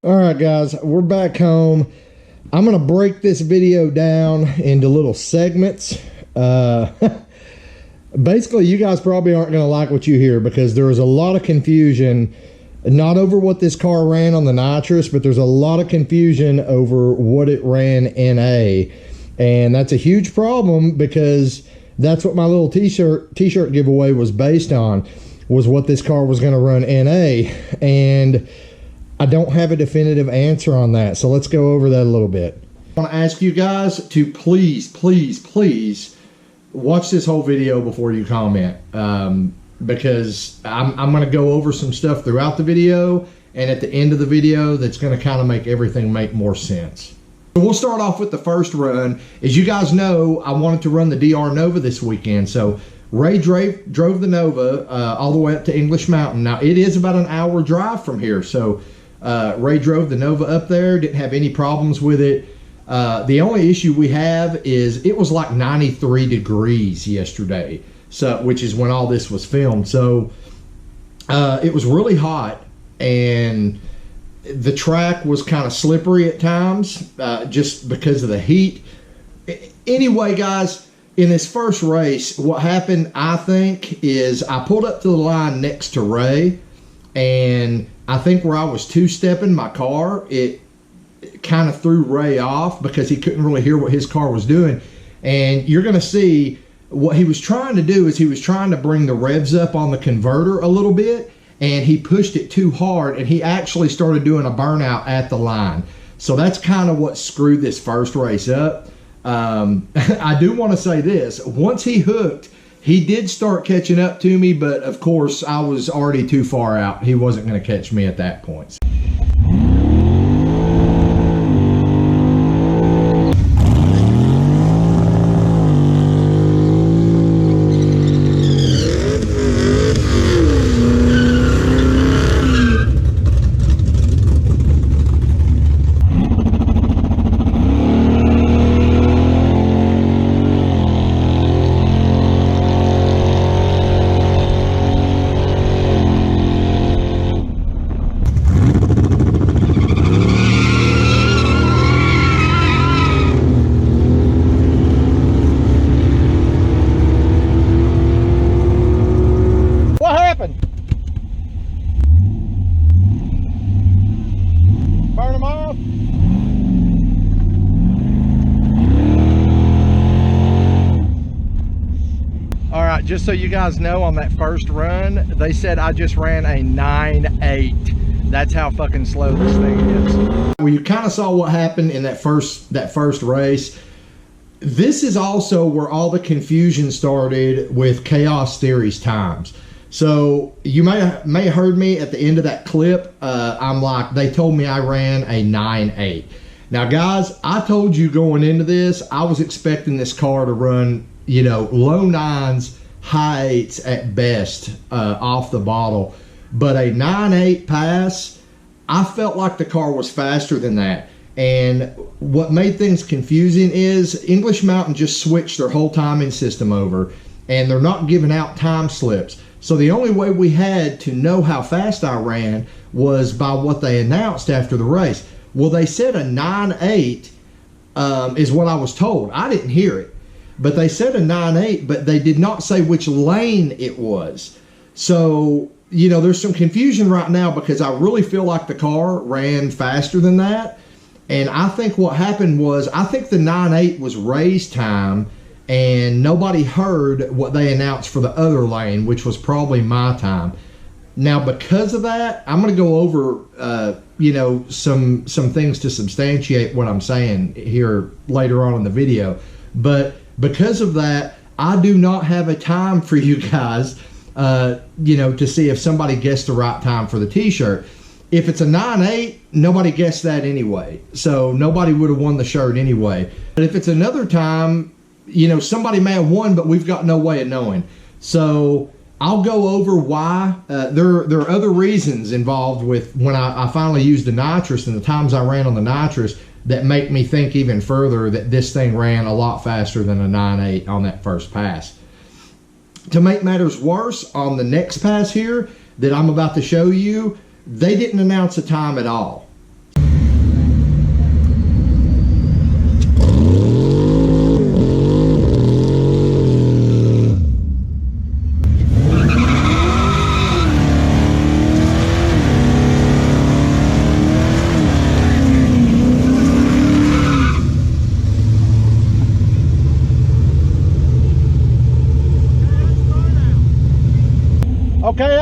All right, guys, we're back home. I'm going to break this video down into little segments. Basically, you guys probably aren't going to like what you hear because there is a lot of confusion, not over what this car ran on the nitrous, but there's a lot of confusion over what it ran NA. And that's a huge problem because that's what my little t-shirt giveaway was based on, was what this car was going to run NA. And I don't have a definitive answer on that, so let's go over that a little bit. I want to ask you guys to please watch this whole video before you comment, because I'm going to go over some stuff throughout the video, and at the end of the video that's going to kind of make everything make more sense. So we'll start off with the first run. As you guys know, I wanted to run the DR Nova this weekend, so Ray drove the Nova all the way up to English Mountain. Now, it is about an hour drive from here, so Ray drove the Nova up there, didn't have any problems with it. The only issue we have is it was like 93 degrees yesterday, so which is when all this was filmed. So it was really hot, and the track was kind of slippery at times just because of the heat. Anyway, guys, in this first race, what happened, I think, is I pulled up to the line next to Ray, and I think where I was two-stepping my car, it kind of threw Ray off because he couldn't really hear what his car was doing. And you're going to see what he was trying to do is he was trying to bring the revs up on the converter a little bit, and he pushed it too hard, and he actually started doing a burnout at the line. So that's kind of what screwed this first race up. I do want to say this. Once he hooked, he did start catching up to me, but of course I was already too far out. He wasn't going to catch me at that point. Just so you guys know, on that first run, they said I just ran a 9.8. That's how fucking slow this thing is. Well, you kind of saw what happened in that first race. This is also where all the confusion started with Chaos Theory's times. So you may have heard me at the end of that clip. I'm like, they told me I ran a 9.8. Now, guys, I told you going into this, I was expecting this car to run, you know, low 9s, high 8s at best off the bottle. But a 9.8 pass, I felt like the car was faster than that. And what made things confusing is English Mountain just switched their whole timing system over, and they're not giving out time slips. So the only way we had to know how fast I ran was by what they announced after the race. Well, they said a 9.8 is what I was told. I didn't hear it. But they said a 9.8, but they did not say which lane it was. So, you know, there's some confusion right now because I really feel like the car ran faster than that. And I think what happened was, I think the 9.8 was Ray's time, and nobody heard what they announced for the other lane, which was probably my time. Now, because of that, I'm going to go over, you know, some things to substantiate what I'm saying here later on in the video. But because of that, I do not have a time for you guys, you know, to see if somebody guessed the right time for the t-shirt. If it's a 9.8, nobody guessed that anyway. So nobody would have won the shirt anyway. But if it's another time, you know, somebody may have won, but we've got no way of knowing. So I'll go over why. There are other reasons involved with when I finally used the nitrous and the times I ran on the nitrous that make me think even further that this thing ran a lot faster than a 9.8 on that first pass. To make matters worse, on the next pass here that I'm about to show you, they didn't announce a time at all.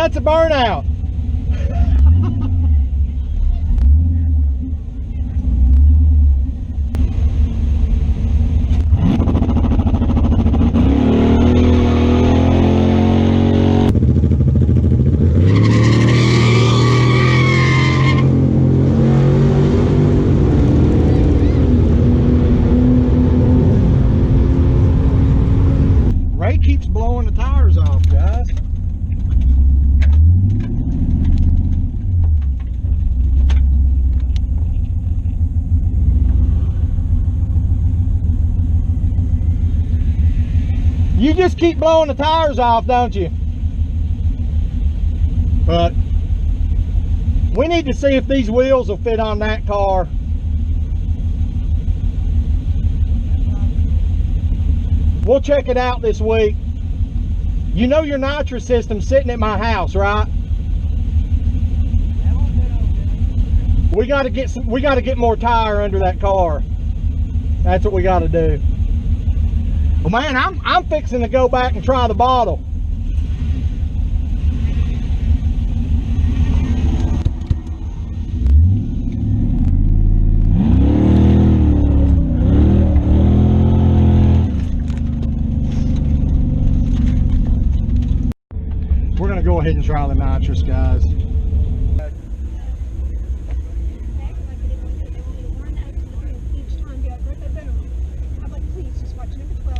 that's a burnout. Ray keeps blowing the tires off, guys. You just keep blowing the tires off, don't you? But we need to see if these wheels will fit on that car. We'll check it out this week. You know your nitrous system's sitting at my house, right? We got to get more tire under that car. That's what we got to do. Well, man, I'm fixing to go back and try the bottle. We're gonna go ahead and try the nitrous, guys.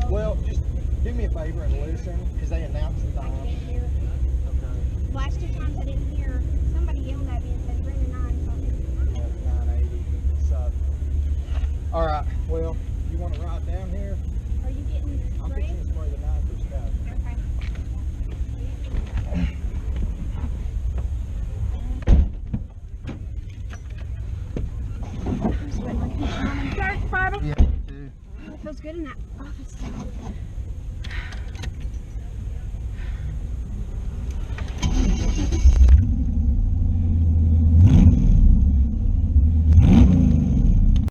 Well, just do me a favor and listen, because they announced the time. I can't hear. Okay. Last 2 times I didn't hear. Somebody yelled at me and said, bring the 9 something. Yeah, 980. So, all right. Well, you want to ride down here? Are you getting I'm sprayed? fixing to spray the nitrous stuff. Okay. I'm sweating like a bitch. Dirt, Barbie. Yeah. Oh, it feels good in that office.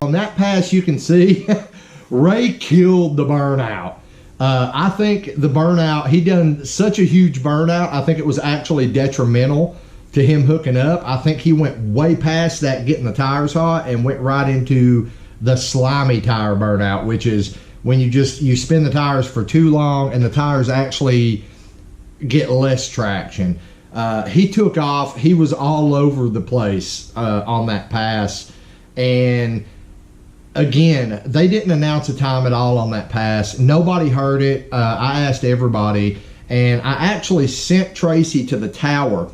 On that pass, you can see Ray killed the burnout. I think the burnout, he done such a huge burnout, I think it was actually detrimental to him hooking up. I think he went way past that getting the tires hot and went right into the slimy tire burnout, which is when you spin the tires for too long and the tires actually get less traction. He took off. He was all over the place on that pass. And again, they didn't announce a time at all on that pass. Nobody heard it. I asked everybody, and I actually sent Tracy to the tower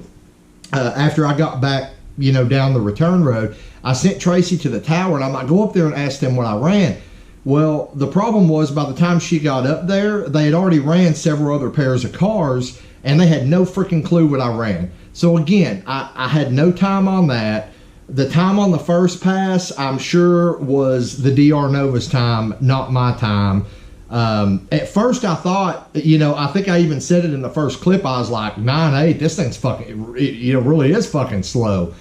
after I got back, down the return road. I sent Tracy to the tower, and I might go up there and ask them what I ran. Well, the problem was by the time she got up there, they had already ran several other pairs of cars, and they had no freaking clue what I ran. So again, I had no time on that. The time on the first pass, I'm sure, was the DR Nova's time, not my time. At first, I thought, I think I even said it in the first clip. I was like, 9.8, this thing's fucking, really is fucking slow.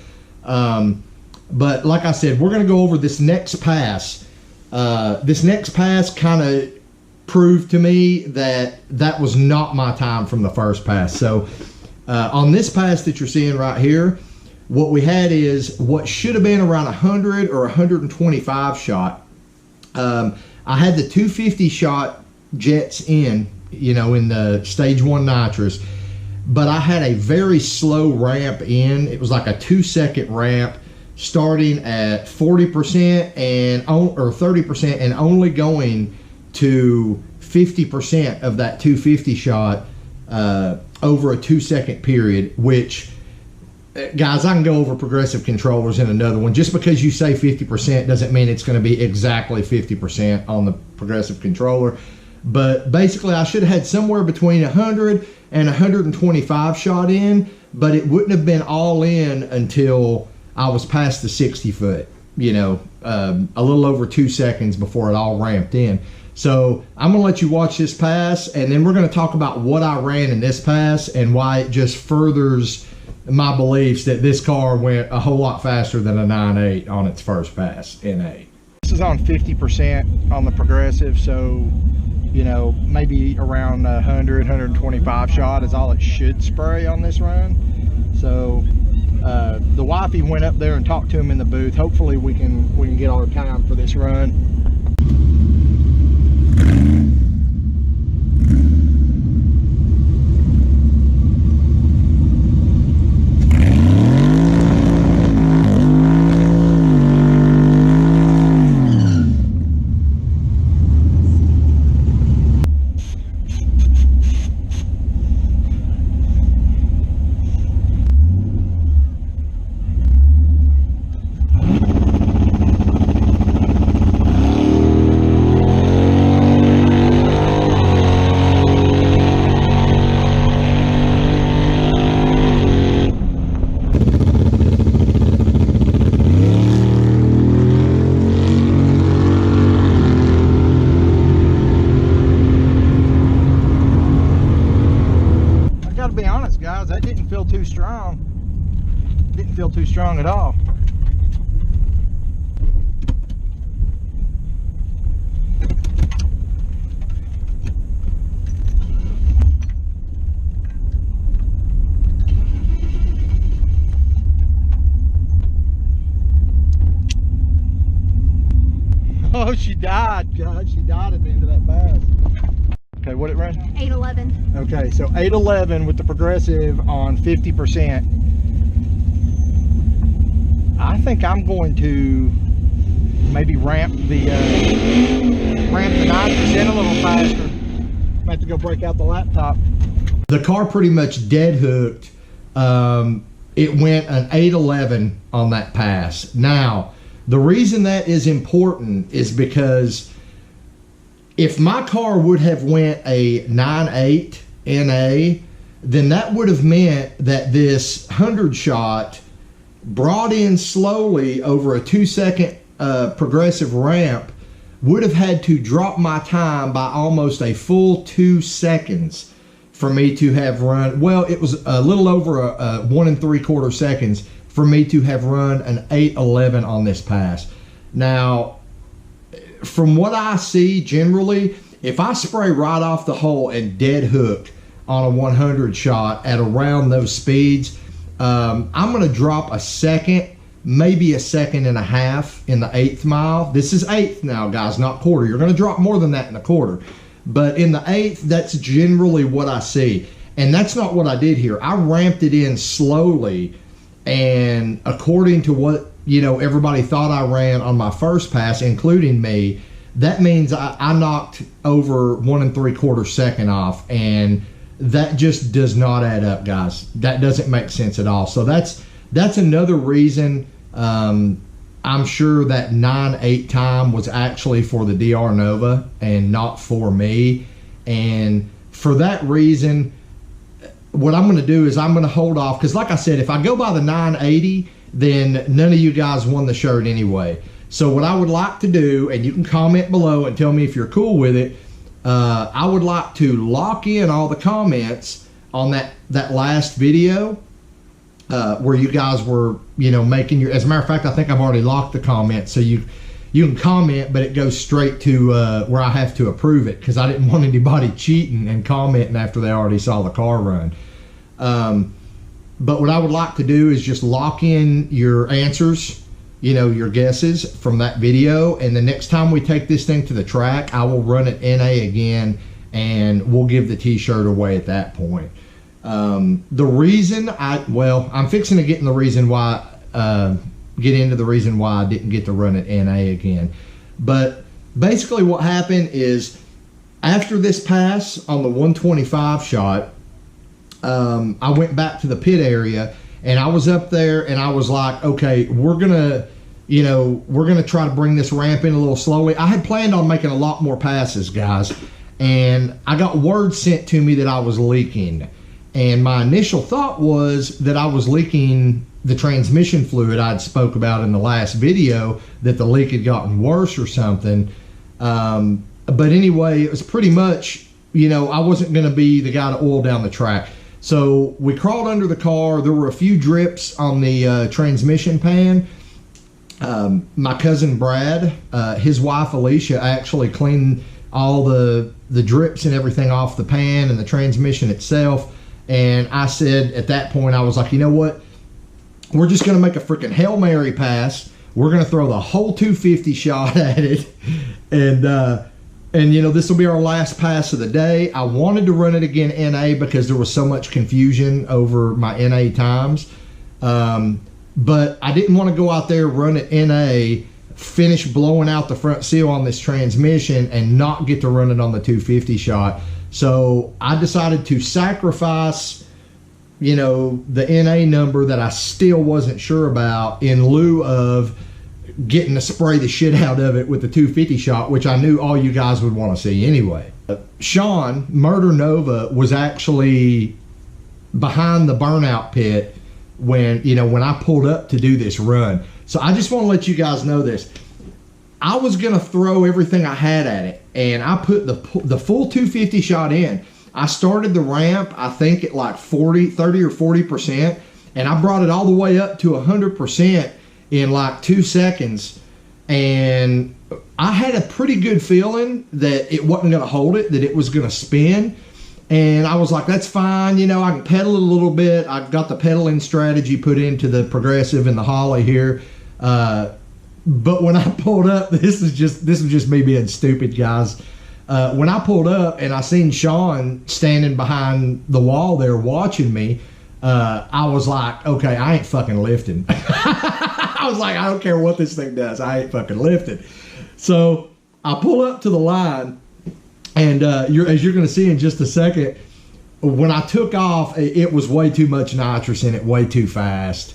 But like I said, we're going to go over this next pass. This next pass kind of proved to me that was not my time from the first pass. So on this pass that you're seeing right here, what we had is what should have been around 100 or 125 shot. I had the 250 shot jets in the stage 1 nitrous, but I had a very slow ramp in. It was like a 2-second ramp starting at 40% or 30% and only going to 50% of that 250 shot over a 2-second period, which, guys, I can go over progressive controllers in another one. Just because you say 50% doesn't mean it's going to be exactly 50% on the progressive controller. But basically, I should have had somewhere between 100 and 125 shot in, but it wouldn't have been all in until I was past the 60 foot, a little over 2 seconds before it all ramped in. So I'm going to let you watch this pass, and then we're going to talk about what I ran in this pass and why it just furthers my beliefs that this car went a whole lot faster than a 9.8 on its first pass in A. This is on 50% on the progressive, so maybe around 100, 125 shot is all it should spray on this run. So the wifey went up there and talked to him in the booth. Hopefully we can get our time for this run. Guys, that didn't feel too strong. Didn't feel too strong at all. Oh, she died, God. She died at the end of that pass. Okay, what it ran? 811. Okay, so 811 with the progressive on 50%. I think I'm going to maybe ramp the 9% a little faster. I'm have to go break out the laptop. The car pretty much dead hooked. It went an 811 on that pass. Now, the reason that is important is because if my car would have went a 9.8 NA, then that would have meant that this 100 shot brought in slowly over a 2-second progressive ramp would have had to drop my time by almost a full 2 seconds for me to have run. Well, it was a little over a 1 3/4 seconds for me to have run an 811 on this pass. Now, from what I see generally, if I spray right off the hole and dead hook on a 100 shot at around those speeds, I'm going to drop a second, maybe a second and a half in the 8th mile. This is 8th now, guys, not quarter. You're going to drop more than that in a quarter. But in the 8th, that's generally what I see. And that's not what I did here. I ramped it in slowly, and according to what everybody thought I ran on my first pass, including me, that means I knocked over 1 3/4 second off, and that just does not add up, guys. That doesn't make sense at all. So that's another reason. I'm sure that 9.8 time was actually for the DR Nova and not for me. And for that reason, what I'm going to do is I'm going to hold off, because like I said, if I go by the 980, then none of you guys won the shirt anyway. So what I would like to do, and you can comment below and tell me if you're cool with it, I would like to lock in all the comments on that last video where you guys were, making your, as a matter of fact, I think I've already locked the comments, so you can comment, but it goes straight to where I have to approve it, because I didn't want anybody cheating and commenting after they already saw the car run. But what I would like to do is just lock in your answers, your guesses from that video, and the next time we take this thing to the track, I will run it NA again, and we'll give the t-shirt away at that point. The reason I'm fixing to get into the reason why I didn't get to run it NA again. But basically what happened is, after this pass on the 125 shot, I went back to the pit area, and I was up there, and I was like, okay, we're gonna try to bring this ramp in a little slowly. I had planned on making a lot more passes, guys, and I got word sent to me that I was leaking. And my initial thought was that I was leaking the transmission fluid I'd spoke about in the last video, that the leak had gotten worse or something. But anyway, it was pretty much, I wasn't going to be the guy to oil down the track. So we crawled under the car. There were a few drips on the transmission pan. My cousin Brad, his wife Alicia, actually cleaned all the drips and everything off the pan and the transmission itself. And I said at that point, I was like, you know what? We're just going to make a freaking Hail Mary pass. We're going to throw the whole 250 shot at it. And you know, this will be our last pass of the day. I wanted to run it again NA because there was so much confusion over my NA times. But I didn't want to go out there, run it NA, finish blowing out the front seal on this transmission and not get to run it on the 250 shot. So I decided to sacrifice, you know, the NA number that I still wasn't sure about in lieu of getting to spray the shit out of it with the 250 shot, which I knew all you guys would want to see anyway. Sean, Murder Nova, was actually behind the burnout pit when, you know, when I pulled up to do this run. So I just want to let you guys know this. I was going to throw everything I had at it, and I put the full 250 shot in. I started the ramp, I think at like 30 or 40%, and I brought it all the way up to 100% in like 2 seconds. And I had a pretty good feeling that it wasn't going to hold it, that it was going to spin. And I was like, that's fine, you know, I can pedal it a little bit. I've got the pedaling strategy put into the progressive and the Holly here. But when I pulled up, this was just me being stupid, guys. When I pulled up and I seen Sean standing behind the wall there watching me, I was like, okay, I ain't fucking lifting. I was like, I don't care what this thing does, I ain't fucking lifting. So I pull up to the line, and as you're going to see in just a second, when I took off, it was way too much nitrous in it, way too fast.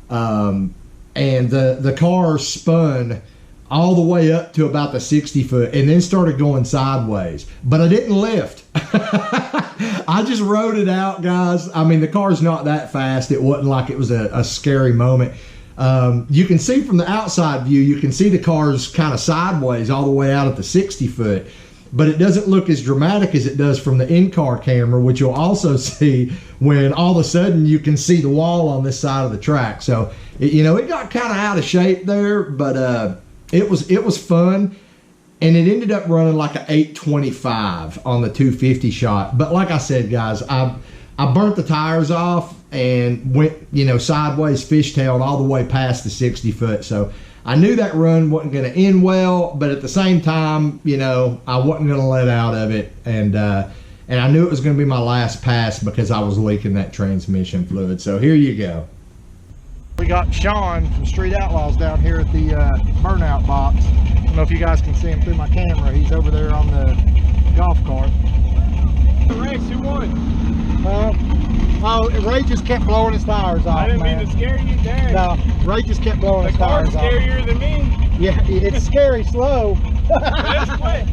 And the car spun all the way up to about the 60 foot and then started going sideways. But I didn't lift. I just rode it out, guys. I mean, the car's not that fast. It wasn't like it was a scary moment. You can see from the outside view, you can see the car's kind of sideways all the way out at the 60 foot. But it doesn't look as dramatic as it does from the in-car camera, which you'll also see when all of a sudden you can see the wall on this side of the track. So, you know, it got kind of out of shape there, but it was fun. And it ended up running like an 825 on the 250 shot. But like I said, guys, I burnt the tires off and went, you know, sideways, fishtailed all the way past the 60 foot. So I knew that run wasn't going to end well, but at the same time, you know, I wasn't going to let out of it. And I knew it was going to be my last pass because I was leaking that transmission fluid. So here you go. We got Sean from Street Outlaws down here at the burnout box. I don't know if you guys can see him through my camera. He's over there on the golf cart. Race, who won? Oh, Ray just kept blowing his tires off. I didn't mean to scare you, dang. No, Ray just kept blowing his tires off. The car's scarier than me. Yeah, it's scary slow. That's quick.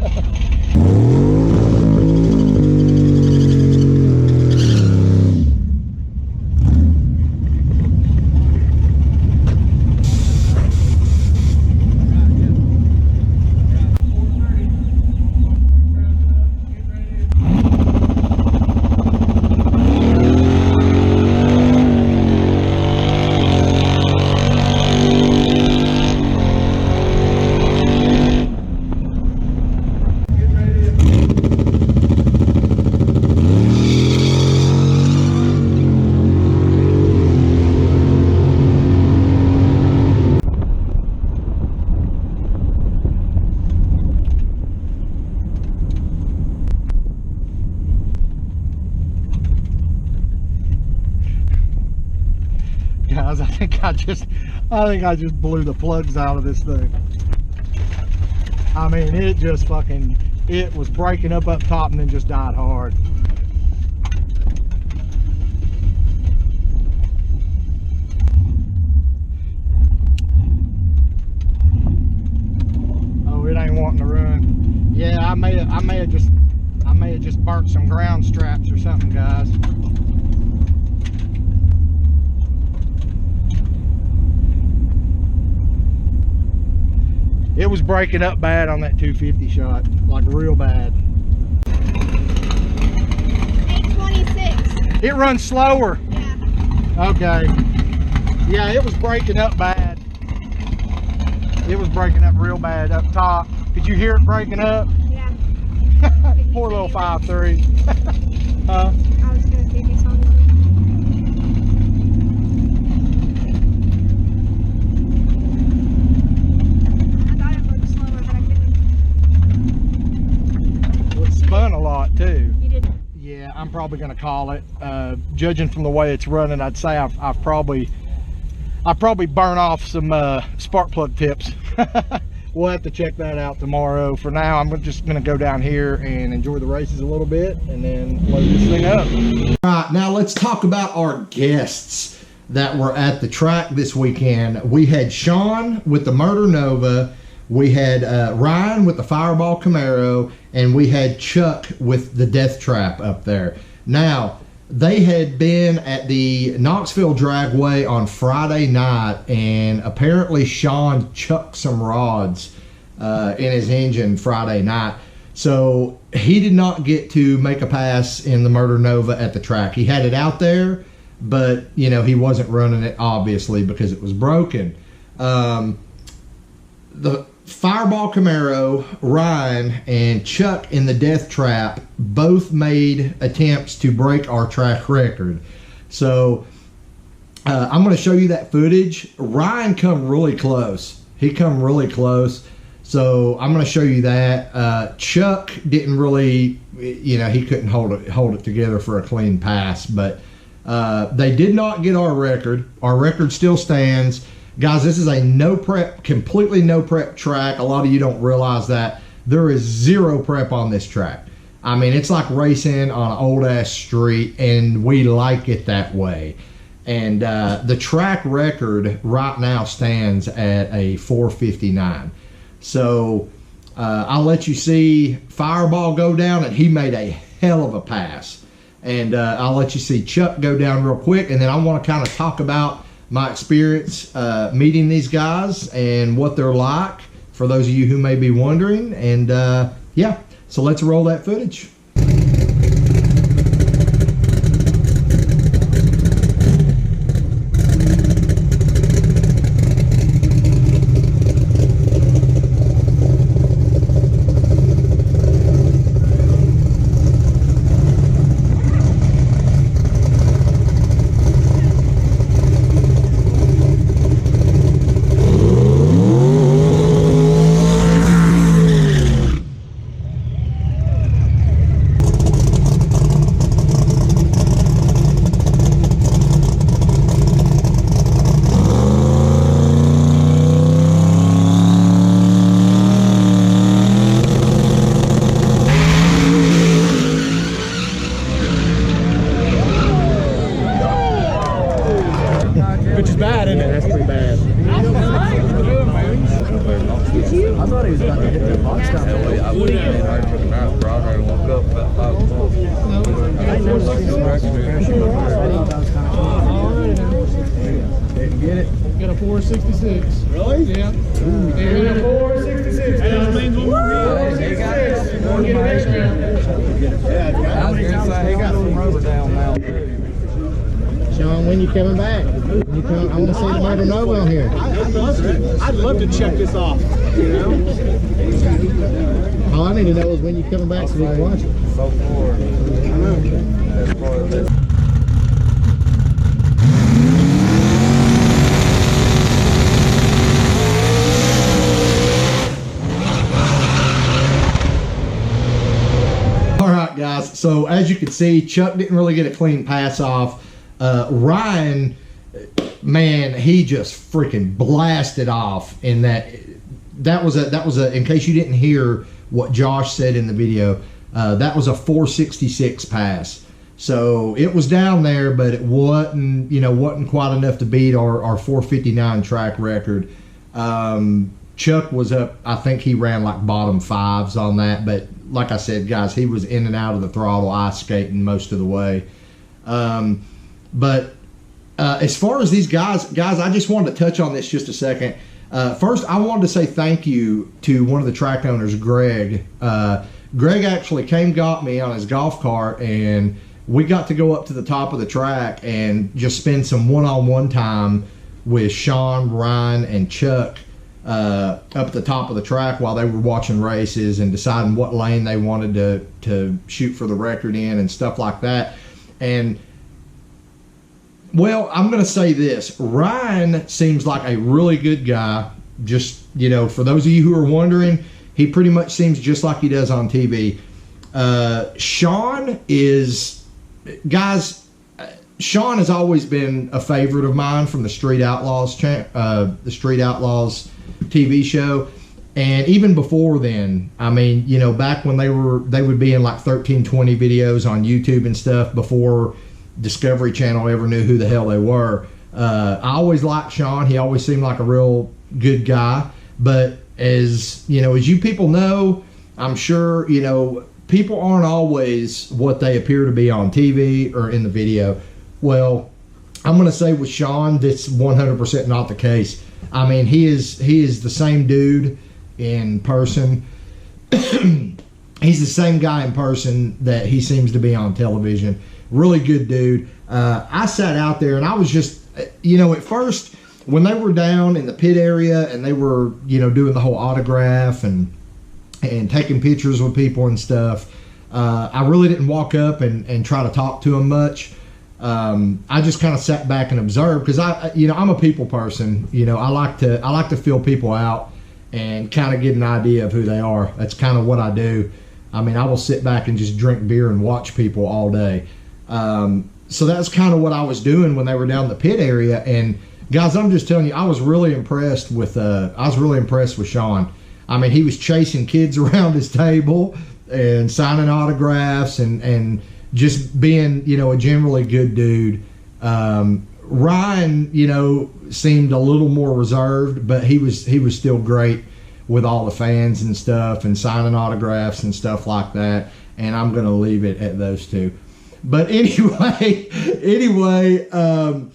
Guys, I think I just blew the plugs out of this thing. I mean, it just fucking, it was breaking up top and then just died hard. Oh, it ain't wanting to run. Yeah, I may have just burnt some ground straps or something, guys. It was breaking up bad on that 250 shot, like real bad. 826. It runs slower. Yeah. Okay. Yeah, it was breaking up bad. It was breaking up real bad up top. Could you hear it breaking up? Yeah. Poor little 5.3. Huh? I was gonna see if you saw me. I'm probably going to call it. Judging from the way it's running, I'd say I've probably burn off some spark plug tips. We'll have to check that out tomorrow. For now, I'm just going to go down here and enjoy the races a little bit and then load this thing up. All right, now let's talk about our guests that were at the track this weekend. We had Sean with the Murder Nova, we had Ryan with the Fireball Camaro, and we had Chuck with the Death Trap up there. Now, they had been at the Knoxville Dragway on Friday night, and apparently Sean chucked some rods in his engine Friday night. So he did not get to make a pass in the Murder Nova at the track. He had it out there, but you know, he wasn't running it obviously because it was broken. The Fireball Camaro, Ryan, and Chuck in the Death Trap both made attempts to break our track record. So I'm going to show you that footage. Ryan come really close. He come really close. So I'm going to show you that. Chuck didn't really, you know, he couldn't hold it together for a clean pass. But they did not get our record. Our record still stands. Guys, this is a no prep, completely no prep track. A lot of you don't realize that. There is zero prep on this track. I mean, it's like racing on an old ass street, and we like it that way. And the track record right now stands at a 4:59. So I'll let you see Fireball go down, and he made a hell of a pass. And I'll let you see Chuck go down real quick, and then I want to kind of talk about my experience meeting these guys and what they're like, for those of you who may be wondering. And yeah, so let's roll that footage. Which is bad, isn't it? That's pretty bad. I thought he was about to hit the box down there. I would have been hard for the night, bro. I woke up about 5 o'clock. Didn't get it. Got a 466. Really? Yeah. Got a 466. That means one more hit. I was going to say, he got some rubber down now. Sean, when you coming back? When you come, I want to see the Murder Nova on here. I'd love to check this off, you know? All I need to know is when you coming back so we can watch it. So far. As far as this. All right, guys. So as you can see, Chuck didn't really get a clean pass off. Ryan, man, he just freaking blasted off in that. That was a. In case you didn't hear what Josh said in the video, that was a 466 pass. So it was down there, but it wasn't, you know, wasn't quite enough to beat our 459 track record. Chuck was up. I think he ran like bottom fives on that, but like I said, guys, he was in and out of the throttle, ice skating most of the way. But as far as these guys, I just wanted to touch on this just a second. First, I wanted to say thank you to one of the track owners, Greg. Greg actually got me on his golf cart, and we got to go up to the top of the track and just spend some one-on-one time with Sean, Ryan, and Chuck up at the top of the track while they were watching races and deciding what lane they wanted to shoot for the record in and stuff like that. And well, I'm going to say this. Ryan seems like a really good guy. Just, you know, for those of you who are wondering, he pretty much seems just like he does on TV. Sean is guys, Sean has always been a favorite of mine from the Street Outlaws TV show. And even before then, I mean, you know, back when they would be in like 13, 20 videos on YouTube and stuff before Discovery Channel ever knew who the hell they were. I always liked Sean. He always seemed like a real good guy. But as you know, as you people know, I'm sure, you know, people aren't always what they appear to be on TV or in the video. Well, I'm going to say with Sean, that's 100% not the case. I mean, he is the same dude in person. He's the same guy in person that he seems to be on television. Really good dude. I sat out there and I was just, you know, at first when they were down in the pit area and they were, you know, doing the whole autograph and taking pictures with people and stuff, I really didn't walk up and try to talk to them much. I just kind of sat back and observed because I'm a people person. You know, I like to feel people out and kind of get an idea of who they are. That's kind of what I do. I mean, I will sit back and just drink beer and watch people all day. So that's kind of what I was doing when they were down in the pit area. And guys, I'm just telling you, I was really impressed with Sean. I mean, he was chasing kids around his table and signing autographs and just being, you know, a generally good dude. Ryan, you know, seemed a little more reserved, but he was still great with all the fans and stuff and signing autographs and stuff like that. And I'm going to leave it at those two. But anyway, up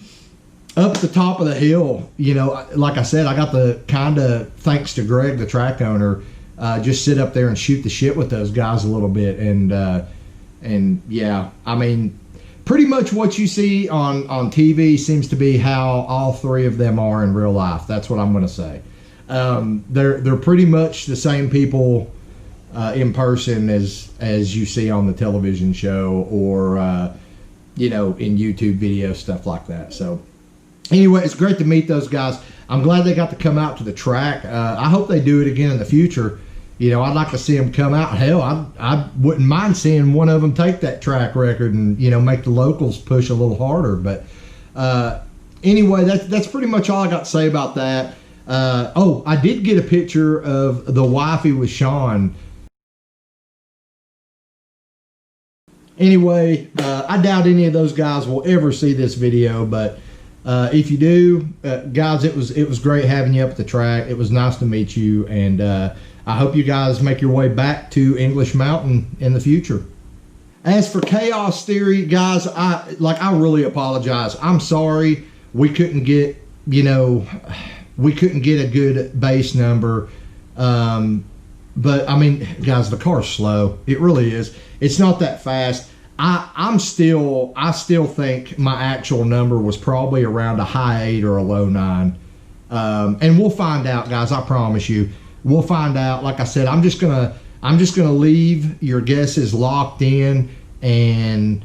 at the top of the hill, you know, like I said, I got the kind of, thanks to Greg, the track owner, just sit up there and shoot the shit with those guys a little bit. And yeah, I mean, pretty much what you see on TV seems to be how all three of them are in real life. That's what I'm going to say. They're pretty much the same people in person as you see on the television show or you know, in YouTube video, stuff like that. So anyway, it's great to meet those guys. I'm glad they got to come out to the track. I hope they do it again in the future. You know, I'd like to see them come out. Hell, I wouldn't mind seeing one of them take that track record and, you know, make the locals push a little harder. But anyway, that's pretty much all I got to say about that. Oh, I did get a picture of the wifey with Sean. Anyway, I doubt any of those guys will ever see this video, but if you do, guys, it was great having you up at the track. It was nice to meet you, and I hope you guys make your way back to English Mountain in the future. As for Chaos Theory, guys, I really apologize. I'm sorry we couldn't get, you know, a good base number. But I mean, guys, the car's slow. It really is. It's not that fast. I still think my actual number was probably around a high 8 or a low 9. And we'll find out, guys. I promise you, we'll find out. Like I said, I'm just gonna leave your guesses locked in, and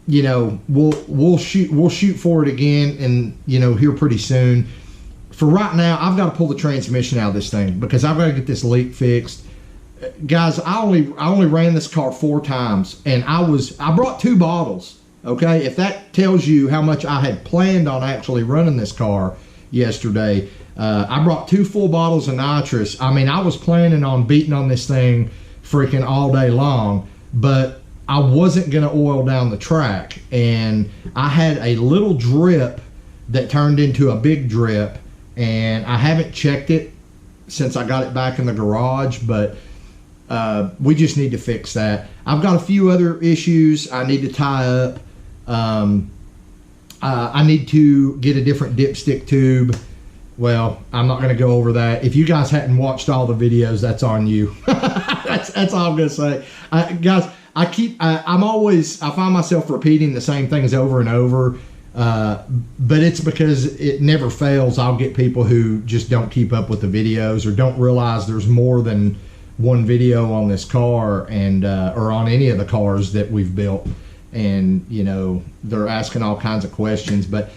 you know, we'll shoot for it again, and you know, here pretty soon. For right now, I've got to pull the transmission out of this thing because I've got to get this leak fixed. Guys, I only ran this car 4 times, and I brought 2 bottles. Okay, if that tells you how much I had planned on actually running this car yesterday, I brought 2 full bottles of nitrous. I mean, I was planning on beating on this thing freaking all day long, but I wasn't going to oil down the track, and I had a little drip that turned into a big drip, and I haven't checked it since I got it back in the garage, but we just need to fix that. I've got a few other issues I need to tie up. I need to get a different dipstick tube. Well, I'm not going to go over that. If you guys hadn't watched all the videos, that's on you. that's all I'm going to say. Guys, I find myself repeating the same things over and over. But it's because it never fails. I'll get people who just don't keep up with the videos or don't realize there's more than one video on this car and or on any of the cars that we've built, and you know, they're asking all kinds of questions. But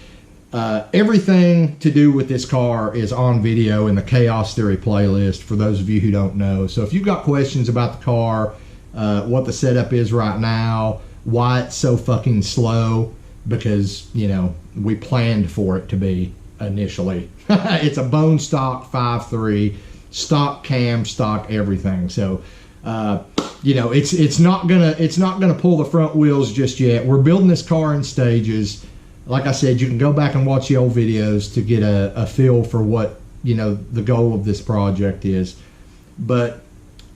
everything to do with this car is on video in the Chaos Theory playlist for those of you who don't know. So if you've got questions about the car, what the setup is right now, why it's so fucking slow, because, you know, we planned for it to be initially. It's a bone stock 5.3, stock cam, stock everything. So, you know, it's not gonna pull the front wheels just yet. We're building this car in stages. Like I said, you can go back and watch the old videos to get a feel for what, you know, the goal of this project is. But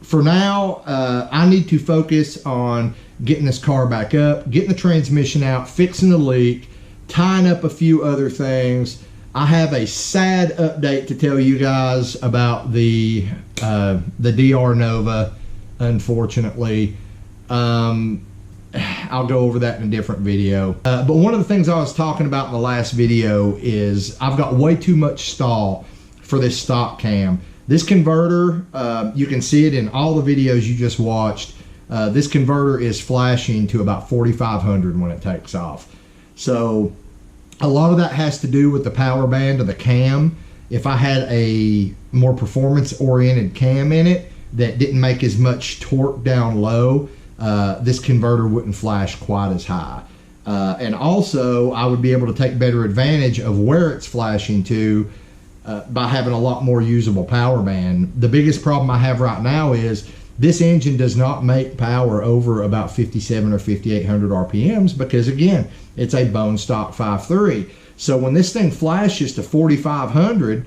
for now, I need to focus on getting this car back up, getting the transmission out, fixing the leak, tying up a few other things. I have a sad update to tell you guys about the DR Nova, unfortunately. I'll go over that in a different video. But one of the things I was talking about in the last video is I've got way too much stall for this stock cam. This converter, you can see it in all the videos you just watched. This converter is flashing to about 4,500 when it takes off. So a lot of that has to do with the power band of the cam. If I had a more performance-oriented cam in it that didn't make as much torque down low, this converter wouldn't flash quite as high. And also, I would be able to take better advantage of where it's flashing to by having a lot more usable power band. The biggest problem I have right now is this engine does not make power over about 57 or 5,800 RPMs because, again, it's a bone stock 5.3. So when this thing flashes to 4,500,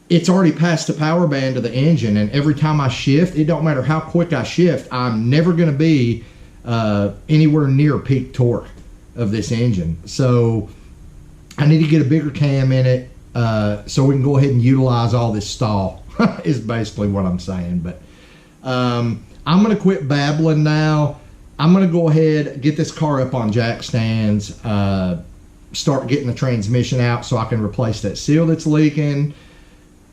it's already past the power band of the engine, and every time I shift, it don't matter how quick I shift, I'm never going to be anywhere near peak torque of this engine. So I need to get a bigger cam in it so we can go ahead and utilize all this stall is basically what I'm saying. But I'm going to quit babbling now. I'm going to go ahead, get this car up on jack stands, start getting the transmission out so I can replace that seal that's leaking.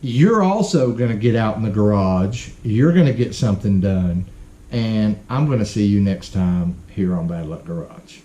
You're also going to get out in the garage. You're going to get something done. And I'm going to see you next time here on Bad Luck Garage.